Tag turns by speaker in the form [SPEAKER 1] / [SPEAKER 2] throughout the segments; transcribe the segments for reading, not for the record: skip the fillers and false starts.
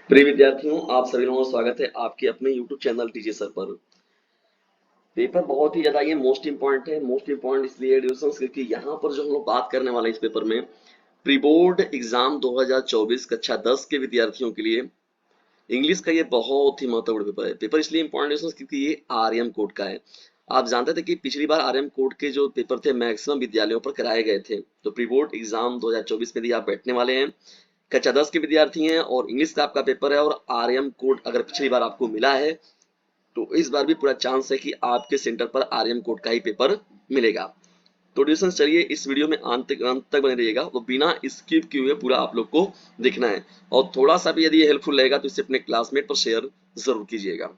[SPEAKER 1] प्रिय विद्यार्थियों, आप सभी लोगों का स्वागत है आपके अपने YouTube चैनल टीजे सर पर। पेपर बहुत ही ज्यादा ये मोस्ट इंपॉर्टेंट है। मोस्ट इंपॉर्टेंट इसलिए एडिशंस क्योंकि यहाँ पर जो हम लोग बात करने वाले हैं इस पेपर में प्री बोर्ड एग्जाम 2024 कक्षा 10 के विद्यार्थियों के लिए इंग्लिश का ये बहुत ही महत्वपूर्ण पेपर है। पेपर इसलिए इंपॉर्टेंट क्योंकि ये आरएम कोड का है। आप जानते थे कि पिछली बार आरएम कोड के जो पेपर थे मैक्सिमम विद्यालयों पर कराए गए थे। तो प्री बोर्ड एग्जाम 2024 में भी आप बैठने वाले हैं, कक्षा 10 के विद्यार्थी हैं और इंग्लिश का आपका पेपर है और आरएम कोड अगर पिछली बार आपको मिला है तो इस बार भी पूरा चांस है कि आपके सेंटर पर आरएम कोड का ही पेपर मिलेगा। तो डिस्टेंस चलिए इस वीडियो में अंत तक बने रहिएगा, वो बिना स्किप किए हुए पूरा आप लोग को देखना है और थोड़ा सा भी यदि हेल्पफुल रहेगा तो इसे अपने क्लासमेट पर शेयर जरूर कीजिएगा।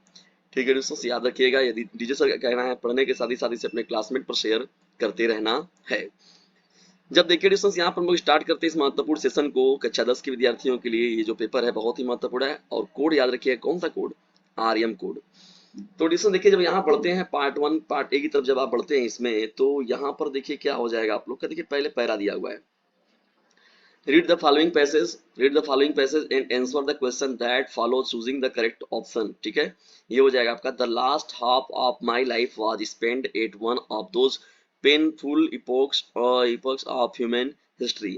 [SPEAKER 1] ठीक है दोस्तों, याद रखिएगा यदि डीजे सर का कहना है पढ़ने के साथ ही इसे अपने क्लासमेट पर शेयर करते रहना है। जब देखिए डिस्टेंस यहाँ पर हम लोग स्टार्ट करते हैं इस महत्वपूर्ण सेशन को कक्षा 10 के विद्यार्थियों के लिए। ये जो पेपर है बहुत ही महत्वपूर्ण है और कोड याद रखिए कौन सा कोड, आरएम कोड। तो डिस्टेंस देखिए जब यहाँ पढ़ते हैं पार्ट वन पार्ट ए की तरफ जब आप बढ़ते हैं इसमें तो यहाँ पर देखिए क्या हो जाएगा आप लोग का। देखिए पहले पैरा दिया हुआ है, read the following passage and answer the question that follow choosing the correct option. ठीक है, ये हो जाएगा आपका the last half of my life was spend at one of those painful epochs of human history.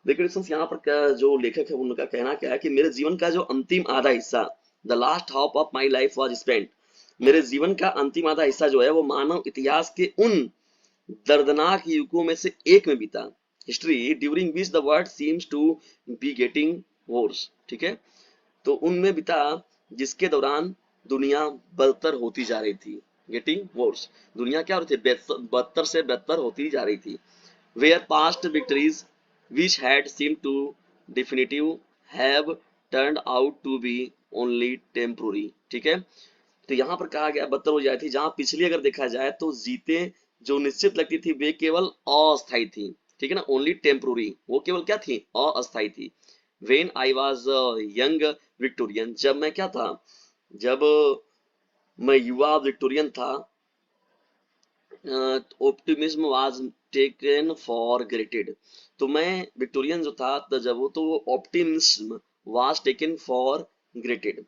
[SPEAKER 1] देखिए दोस्तों यहाँ पर जो लेखक है उनका कहना क्या है कि मेरे जीवन का जो अंतिम आधा हिस्सा, the last half of my life was spent, मेरे जीवन का अंतिम आधा हिस्सा जो है वो मानव इतिहास के उन दर्दनाक युगों में से एक में बीता, history during which the world seems to be getting worse. ठीक है, तो उनमें बीता जिसके दौरान दुनिया बदतर होती जा रही थी। गेटिंग वर्स, दुनिया क्या हो रही थी, बदतर से बदतर होती जा रही थी। Where past victories which had seemed to definitive have turned out to be only temporary। ठीक है, तो यहाँ पर कहा गया बदतर हो जाती थी, जहां पिछली अगर देखा जाए तो जीते जो निश्चित लगती थी वे केवल अस्थायी थी। ठीक है ना, ओनली टेम्पोररी, वो केवल क्या थी, अस्थायी थी। When I was young Victorian, जब मैं क्या था, जब मैं युवा विक्टोरियन था, optimism was taken for granted, तो मैं विक्टोरियन जो था तो जब वो तो optimism was taken for granted,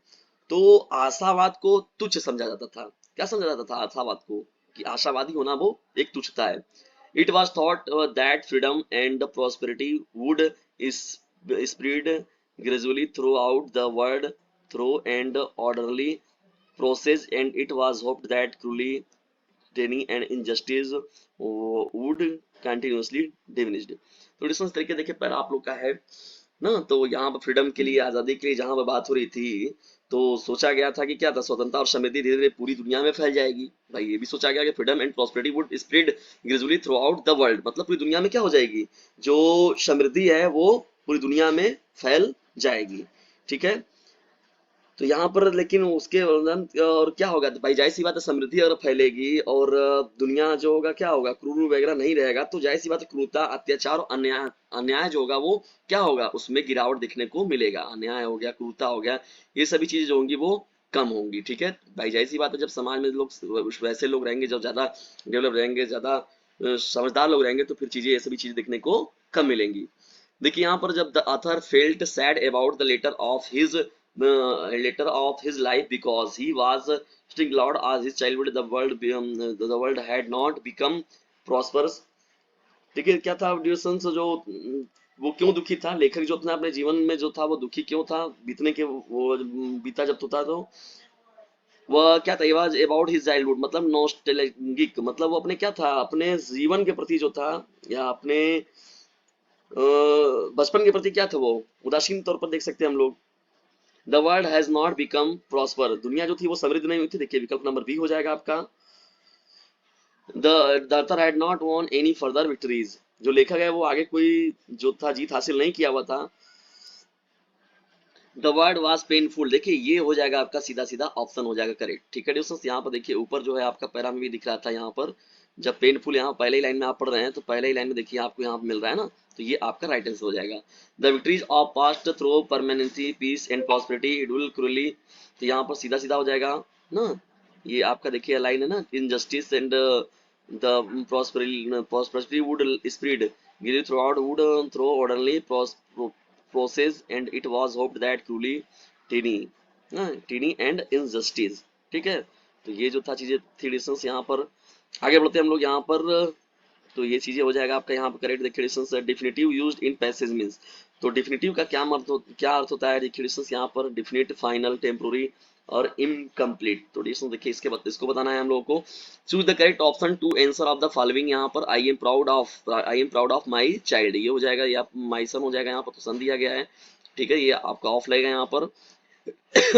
[SPEAKER 1] तो आशावाद को तुच्छ समझा जाता था। क्या समझा जाता था आशावाद को, कि आशावादी होना वो एक तुच्छता है। It was thought that freedom and prosperity would spread gradually through out the world through and orderly process, and it was hoped that cruelty, tyranny and injustice would continuously diminished। तो डिस्टेंस तरीके देखिए पहला आप लोग का है ना, तो यहाँ पर फ्रीडम के लिए, आजादी के लिए जहां पर बात हो रही थी तो सोचा गया था कि क्या था, स्वतंत्रता और समृद्धि धीरे धीरे पूरी दुनिया में फैल जाएगी। भाई ये भी सोचा गया कि freedom and prosperity would spread gradually through out the world, मतलब पूरी दुनिया में क्या हो जाएगी, जो समृद्धि है वो पूरी दुनिया में फैल जाएगी। ठीक है, तो यहाँ पर लेकिन उसके और क्या होगा, तो भाई जाहिर सी बात है समृद्धि अगर फैलेगी और दुनिया जो होगा क्या होगा, क्रूर वगैरह नहीं रहेगा तो जाहिर सी बात है क्रूरता अत्याचार और अन्याय अन्याय जो होगा वो क्या होगा, उसमें गिरावट देखने को मिलेगा। अन्याय हो गया, क्रूरता हो गया, ये सभी चीजें जो होंगी वो कम होंगी। ठीक है भाई, जाहिर सी बात है जब समाज में लोग वैसे लोग रहेंगे, जब ज्यादा डेवलप रहेंगे, ज्यादा समझदार लोग रहेंगे तो फिर चीजें ये सभी चीजें देखने को कम मिलेंगी। देखिए यहाँ पर जब the author felt sad about the latter of his life because he was still glad as his childhood the world had not become prosperous. ठीक है, क्या था ड्यूसन्स जो वो क्यों दुखी था, लेखक जो अपने अपने जीवन में जो था वो दुखी क्यों था, बीतने के वो बीता जब होता तो वह क्या था, वाज अबाउट हिज चाइल्डहुड, मतलब नॉस्टैल्जिक, मतलब वो अपने क्या था, अपने जीवन के प्रति जो था या अपने बचपन के प्रति क्या था वो उदासीन तौर पर देख सकते हैं हम लोग। The world has not become prosper, दुनिया जो थी वो समृद्ध नहीं हुई थी। देखिए विकल्प नंबर बी हो जाएगा आपका। The author had not won any further victories, जो लेखक है वो आगे कोई जो था जीत हासिल नहीं किया हुआ था। द वर्ड वाज पेनफुल, देखिए ये हो जाएगा आपका सीधा सीधा ऑप्शन हो जाएगा करेक्ट। ठीक है दोस्तों, यहाँ पर देखिए ऊपर जो है आपका पैरा में भी दिख रहा था, यहाँ पर जब पेनफुल यहाँ पहले ही लाइन में आप पढ़ रहे हैं तो पहले ही लाइन में देखिए आपको यहाँ मिल रहा है ना, तो ये आपका राइट आंसर हो जाएगा। The victories of past through permanency peace and prosperity it will cruelly, तो यहाँ पर सीधा सीधा हो जाएगा ना, ये आपका देखिए लाइन है ना, injustice and the prosperity would spread throughout would through orderly process and it was hoped that cruelly tiny, tiny and injustice. ठीक है, तो ये जो था चीजें थी डिस्टेंस यहाँ पर। आगे बढ़ते हैं हम लोग यहाँ पर। तो ये चीजें हो जाएगा आपका यहाँ पर करेक्ट। देखिए distance definitive used in passage means, तो डिफिनिटिव का क्या अर्थ होता है। देखिए डिस्टेंस यहाँ पर डिफिनिट, फाइनल, टेम्पोररी और इनकम्प्लीट। तो डिस्टेंस देखिए इसके बाद इसको बताना है हम लोगों को। Choose the correct option to answer of the following. यहाँ पर I am proud of my child, ये हो जाएगा, या माई सन हो जाएगा यहाँ पर, तो सन दिया गया है। ठीक है, ये आपका ऑफ लगेगा यहाँ पर।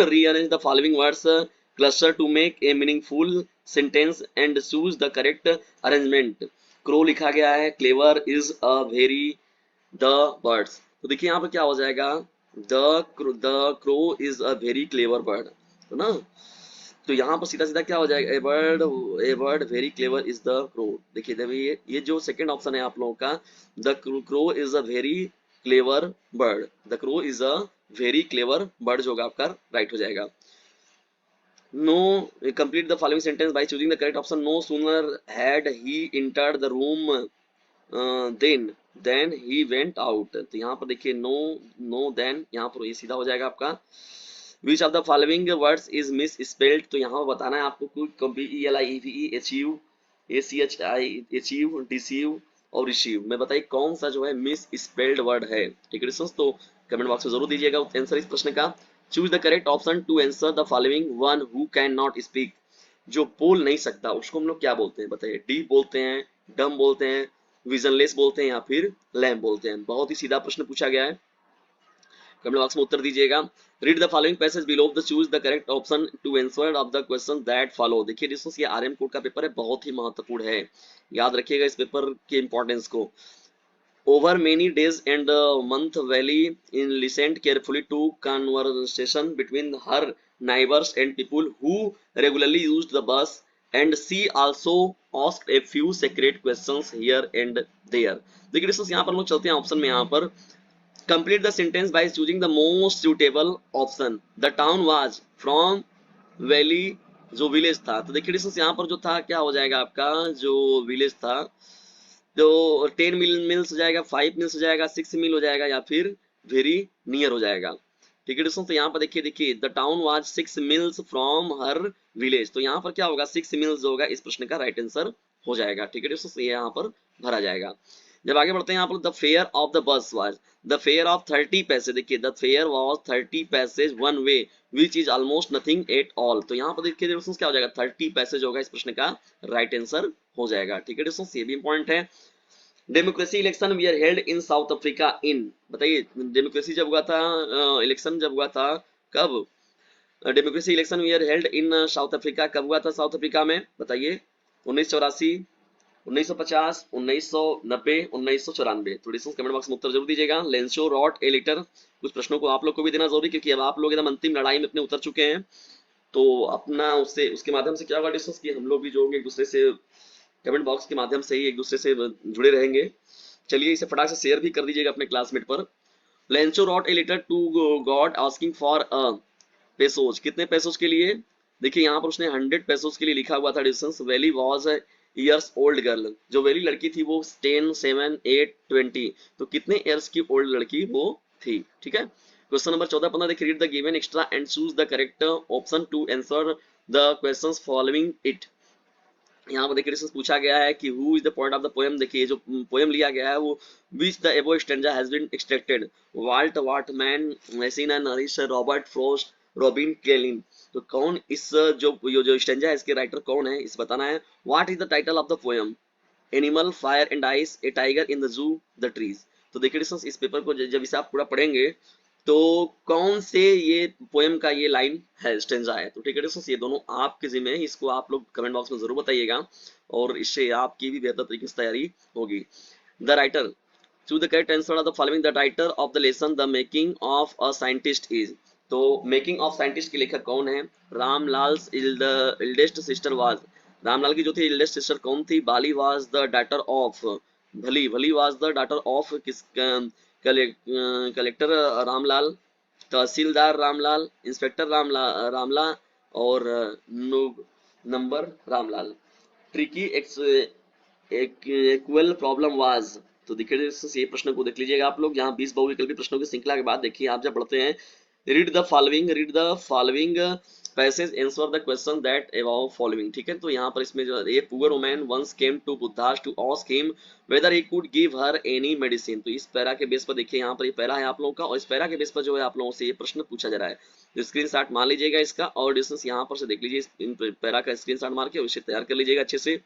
[SPEAKER 1] rearrange the following words cluster to make a meaningful sentence and choose the correct arrangement। crow लिखा गया है, clever is a very, the birds। तो देखिए यहाँ पर क्या हो जाएगा, the crow is a very clever bird, तो ना, तो यहाँ पर सीधा सीधा क्या हो जाएगा, a bird very clever is the crow. देखिए जब ये जो सेकंड ऑप्शन है आप लोगों का, the crow is a very clever bird, the crow is a very clever bird जो होगा आपका राइट हो जाएगा। No, complete the following sentence by choosing the correct option. No sooner had he entered the room then then he went out. तो यहाँ पर देखिए no, no then, यहाँ पर ये सीधा हो जाएगा आपका। Which of the following words is miss spelled. तो यहाँ पर बताना है आपको कोई ELIEVE, अचीव, ACHI, डिसीव और रिसीव में बताइए कौन सा जो है मिस स्पेल्ड वर्ड है। ठीक है दोस्तों, तो कमेंट बॉक्स में जरूर दीजिएगा आंसर इस प्रश्न का। Choose the correct option to answer the following. One who can not speak, जो बोल नहीं सकता उसको हम लोग क्या बोलते हैं बताइए। डीफ बोलते हैं, डम बोलते हैं, विजनलेस बोलते हैं, या फिर लैम बोलते हैं। बहुत ही सीधा प्रश्न पूछा गया है, कमेंट बॉक्स में उत्तर दीजिएगा। Read the following passage below the choose the correct option to answer of the question that follow. देखिए दोस्तों ये आरएम कोड का पेपर है, बहुत ही महत्वपूर्ण है, याद रखिएगा इस पेपर के इंपॉर्टेंस को। Over many days and a month, Valley in listened carefully to conversation between her neighbors and people who regularly used the bus, and she also asked a few secret questions here and there। देखिए दोस्तों यहाँ पर हम लोग चलते हैं option में। यहाँ पर complete the sentence by choosing the most suitable option। The town was from Valley, जो विलेज था। तो देखिए दोस्तों यहाँ पर जो था क्या हो जाएगा आपका, जो विलेज था, तो 10 मिल्स हो जाएगा, 5 मिल्स हो जाएगा, 6 मिल हो जाएगा, या फिर वेरी नियर हो जाएगा। ठीक है दोस्तों, तो यहाँ पर देखिए देखिए the town was 6 mills from her village. तो यहाँ पर क्या होगा, 6 मिल्स होगा इस प्रश्न का राइट आंसर हो जाएगा। ठीक है दोस्तों, ये यहाँ पर भरा जाएगा। जब आगे बढ़ते हैं यहाँ पर, the fair of the bus was the fair of 30 पैसे। देखिए the fair was 30 passage one way which is almost nothing at all. तो यहाँ पर देखिए दोस्तों क्या हो जाएगा, 30 पैसेज होगा इस प्रश्न का राइट आंसर हो जाएगा। ठीक है दोस्तों, ये भी इंपॉर्टेंट है। Democracy election we are held in South Africa in, बताइए डेमोक्रेसी जब हुआ था, इलेक्शन जब हुआ था कब, democracy election we are held in South Africa कब हुआ था साउथ अफ्रीका में, बताइए 1984, 1950, 1990, 1994। थोड़ी सी कमेंट बॉक्स में उत्तर जरूर दीजिएगा। लेंसो रॉट ए लेटर, कुछ प्रश्नों को आप लोग को भी देना जरूरी, क्योंकि अब आप लोग एकदम अंतिम लड़ाई में अपने उतर चुके हैं। तो अपना उससे उसके माध्यम से क्या होगा डिस्कस कि हम लोग भी जो होंगे एक दूसरे से कमेंट बॉक्स के माध्यम से ही एक दूसरे से जुड़े रहेंगे। चलिए इसे फटाक से शेयर भी कर दीजिएगा अपने क्लासमेट पर। Lencho wrote a letter to God asking for a pesos, कितने पेसोज के लिए, देखिए यहाँ पर उसने 100 पेसोज के लिए लिखा हुआ था distance. Valley was years old girl, जो वैली लड़की थी वो 10, 7, 8, 20, तो कितने ईयर्स की ओल्ड लड़की वो थी। ठीक है, क्वेश्चन नंबर 14-15 देखिए, read the given extra and choose the correct option to answer the questions following it. यहाँ पर देखिए डिस्कस पूछा गया है कि who is the point of the poem. देखिए जो पोएम लिया गया है वो which the above stanza has been extracted, Walt Whitman, मैसीना नरिस, रॉबर्ट फ्रॉस्ट, रॉबिन केलिन। तो कौन इस जो स्टैंजा है इसके राइटर कौन है इस बताना है। What is the title of the poem, animal, fire and ice, A tiger in the zoo, the trees. तो देखिए डिस्कस इस पेपर को जब इसे आप पूरा पढ़ेंगे तो कौन से ये पोएम का ये लाइन है, स्टेंजा है। तो ठीक है दोस्तों, ये दोनों आपके जिम्मे है, इसको आप लोग कमेंट बॉक्स में जरूर बताइएगा और इससे आपकी भी बेहतर तरीके से तैयारी होगी। The writer, choose the correct answer of the following. The writer of the lesson the making of a scientist is. तो मेकिंग ऑफ साइंटिस्ट के लेखक कौन है, रामलाल इल्डेस्ट सिस्टर वाज, रामलाल की जो थी इल्डेस्ट सिस्टर कौन थी, बाली वाज द डॉटर ऑफ, भली, भली वाज द डॉटर ऑफ किस, कलेक्टर रामलाल, तहसीलदार रामलाल, इंस्पेक्टर रामलाल और number Ramlal. Tricky equal problem was. तो देखिए ये प्रश्न को देख लीजिएगा आप लोग, यहाँ 20 बहुविकल्पी प्रश्नों की श्रृंखला के बाद देखिए आप जब पढ़ते हैं read the following passage, answer the question that about following. ठीक है, तो यहाँ पर इसमें जो ये poor woman once came to Buddha's to ask him whether he could give her any medicine. तो इस पैरा के बेस पर देखिए, यहाँ पर ये पैरा है आप लोगों का, और इस पैरा के बेस पर जो है आप लोगों से ये प्रश्न पूछा जा रहा है। तो स्क्रीनशॉट मार लीजिएगा इसका, और डिस्टेंस यहाँ पर से देख लीजिए, इन पैरा का स्क्रीनशॉट मार के उसे तैयार कर लीजिएगा अच्छे से।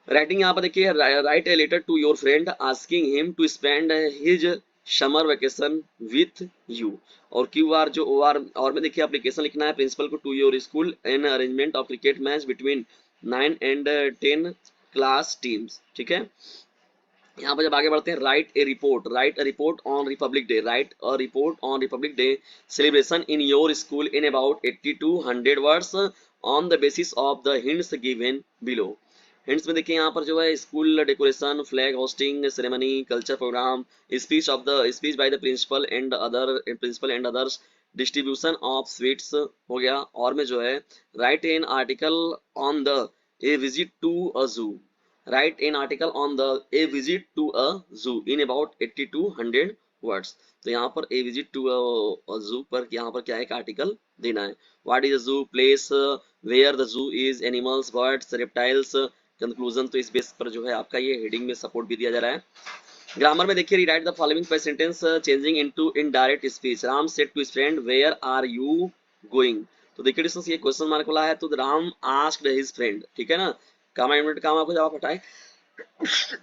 [SPEAKER 1] राइटिंग यहाँ पर देखिए, write a letter to your friend asking him to spend his summer vacation with you. और क्यू आर जो ओ आर और में देखिए एप्लीकेशन लिखना है प्रिंसिपल को to your school an arrangement of cricket match between 9 and 10 class teams. ठीक है, यहाँ पर जब आगे बढ़ते हैं, write a report on Republic Day, write a report on Republic Day celebration in your school in about 80 to 100 words on the basis of the hints given below. Hints में देखिए यहाँ पर जो है school decoration, flag hosting ceremony, culture programme, speech by the principal and others, distribution of sweets हो गया। और में जो है write an article on the a visit to a zoo, write an article on the a visit to a zoo in about 80 to 100 words. तो यहाँ पर ए visit to a जू पर यहाँ पर क्या है, एक आर्टिकल देना है। What is a zoo, place where the zoo is, animals, birds, reptiles, conclusion. तो इस बेस पर जो है आपका ये हेडिंग में सपोर्ट भी दिया जा रहा है। ग्रामर में देखिए, rewrite the following by sentence changing into indirect speech. Ram said to his friend where are you going. तो देखिए डिस्टेंस ये क्वेश्चन मार्क वाला है, तो राम आस्क्ड हिज फ्रेंड, ठीक है ना, कामा इनवर्टेड कामा को जवाब हटाए।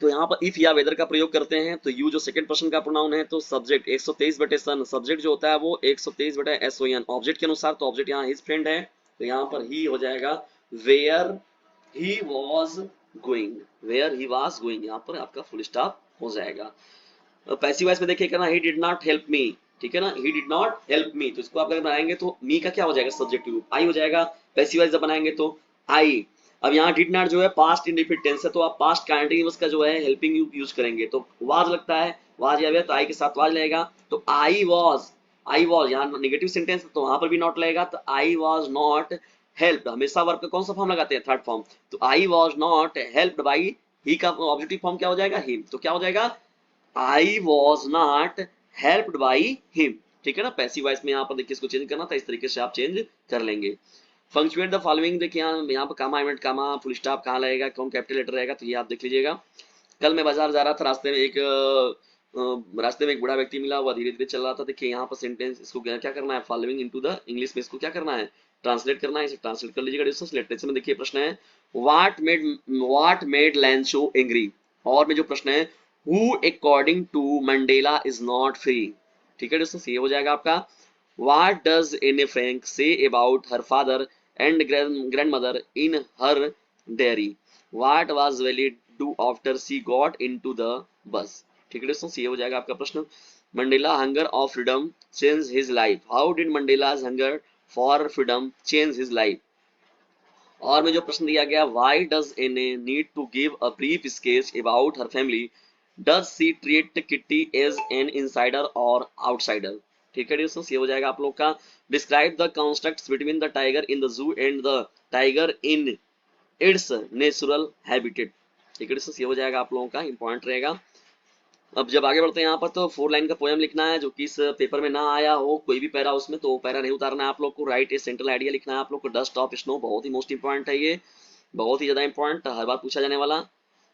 [SPEAKER 1] तो यहाँ पर इफ या वेदर का प्रयोग करते हैं, तो यू जो सेकंड पर्सन का प्रोनाउन है, तो सब्जेक्ट 123/सन, सब्जेक्ट जो होता है वो 123/SON, ऑब्जेक्ट के अनुसार, तो ऑब्जेक्ट यहाँ हिज फ्रेंड है, तो यहाँ पर ही हो जाएगा where he was going, where he was going, यहाँ पर आपका फुल स्टॉप हो जाएगा। पैसिव वॉइस में देखिए करना, he did not help me, ठीक है ना, he did not help me, तो इसको आप अगर बनाएंगे तो मी का क्या हो जाएगा, सब्जेक्टिव आई हो जाएगा। पैसिव वॉइस जब बनाएंगे तो आई। अब यहाँ डिड नॉट जो है पास्ट इंडेफिनिट टेंस है, तो आप पास्ट कंटीन्यूअस का जो है हेल्पिंग यू यूज करेंगे, तो वाज लगता है, वाज या तो आई के साथ वाज लगेगा, तो आई वॉज यहाँ नेगेटिव सेंटेंस, तो वहां पर भी नॉट लगेगा, तो आई वॉज नॉट हेल्प्ड, हमेशा वर्ब का कौन सा फॉर्म लगाते हैं, थर्ड फॉर्म, तो I was not helped by, he का ऑब्जेक्टिव फॉर्म क्या हो जाएगा, हिम, तो क्या हो जाएगा, I was not helped by him। ठीक है ना, पैसिव वॉइस में यहाँ पर देखिए इसको चेंज करना था, इस तरीके से आप चेंज कर लेंगे। फंक्चुएट द फॉलोइंग, देखिए यहाँ पर कामा इवेंट कामा फुल स्टॉप कहाँ लगेगा, कौन कैपिटल लेटर रहेगा, तो ये आप देख लीजिएगा। कल मैं बाजार जा रहा था, रास्ते में एक बूढ़ा व्यक्ति मिला, वह धीरे धीरे चल रहा था। देखिए यहाँ पर सेंटेंस, इसको क्या करना है, फॉलोइंग इनटू द इंग्लिश में इसको क्या करना है, ट्रांसलेट करना है, इसे ट्रांसलेट कर लीजिएगा। लिटरेचर में देखिए प्रश्न है, व्हाट मेड लैंसो एंग्री, और में जो प्रश्न है who according to Mandela is not free। ठीक है दोस्तों, ये हो जाएगा आपका what does Anne Frank say about her father and grandmother in her diary। what was Valley do after she got into the bus। ठीक है दोस्तों, ये हो जाएगा आपका प्रश्न। Mandela hunger of freedom changed his life, how did Mandela's hunger for freedom change his life। और में जो प्रश्न दिया गया, why does Anne need to give a brief sketch about her family, does she treat Kitty as an insider or outsider। ठीक है दोस्तों, ये हो जाएगा आप लोग का। Describe the constructs between the tiger in the zoo and the tiger in its natural habitat. ठीक है दोस्तों, ये हो जाएगा आप लोगों का, इंपॉर्टेंट रहेगा। अब जब आगे बढ़ते हैं यहाँ पर, तो 4 लाइन का पोएम लिखना है, जो कि इस पेपर में ना आया हो कोई भी पैरा उसमें, तो पैरा नहीं उतारना है आप लोग को। राइट ए सेंट्रल आइडिया लिखना है आप लोग को, डस्ट ऑफ स्नो, बहुत ही मोस्ट इंपॉर्टेंट है ये, बहुत ही ज्यादा इंपॉर्टेंट, हर बार पूछा जाने वाला।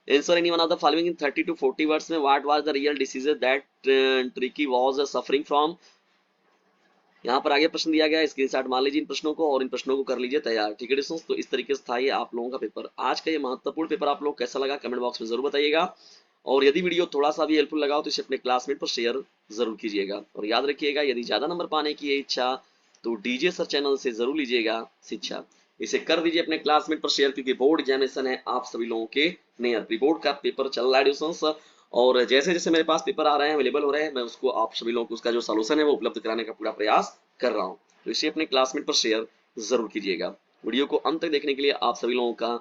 [SPEAKER 1] Answer any one of the following in 30 to 40 words में, what was the real disease that Tricky was suffering from। यहाँ पर आगे प्रश्न दिया गया है, स्क्रीनशॉट मार लीजिए इन प्रश्नों को, और इन प्रश्नों को कर लीजिए तैयार। ठीक है दोस्तों, तो इस तरीके से था ये आप लोगों का पेपर। आज का ये महत्वपूर्ण पेपर आप लोग कैसा लगा कमेंट बॉक्स में जरूर बताइएगा, और यदि वीडियो थोड़ा सा भी हेल्पफुल लगा हो तो इसे अपने क्लासमेट पर शेयर जरूर कीजिएगा। और याद रखिएगा, यदि ज्यादा नंबर पाने की इच्छा तो डीजे सर चैनल से जरूर लीजिएगा शिक्षा, इसे कर दीजिए अपने क्लासमेट पर शेयर, क्योंकि बोर्ड एग्जामिनेशन है आप सभी लोगों के नियर, प्री बोर्ड का पेपर चल रहा है दोस्तों, और जैसे जैसे मेरे पास पेपर आ रहे हैं, अवेलेबल हो रहे हैं, मैं उसको आप सभी लोगों को उसका जो सॉल्यूशन है वो उपलब्ध कराने का पूरा प्रयास कर रहा हूँ। तो इसे अपने क्लासमेट पर शेयर जरूर कीजिएगा। वीडियो को अंत तक देखने के लिए आप सभी लोगों का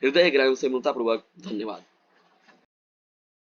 [SPEAKER 1] हृदय गहराई से मूर्तापूर्वक धन्यवाद।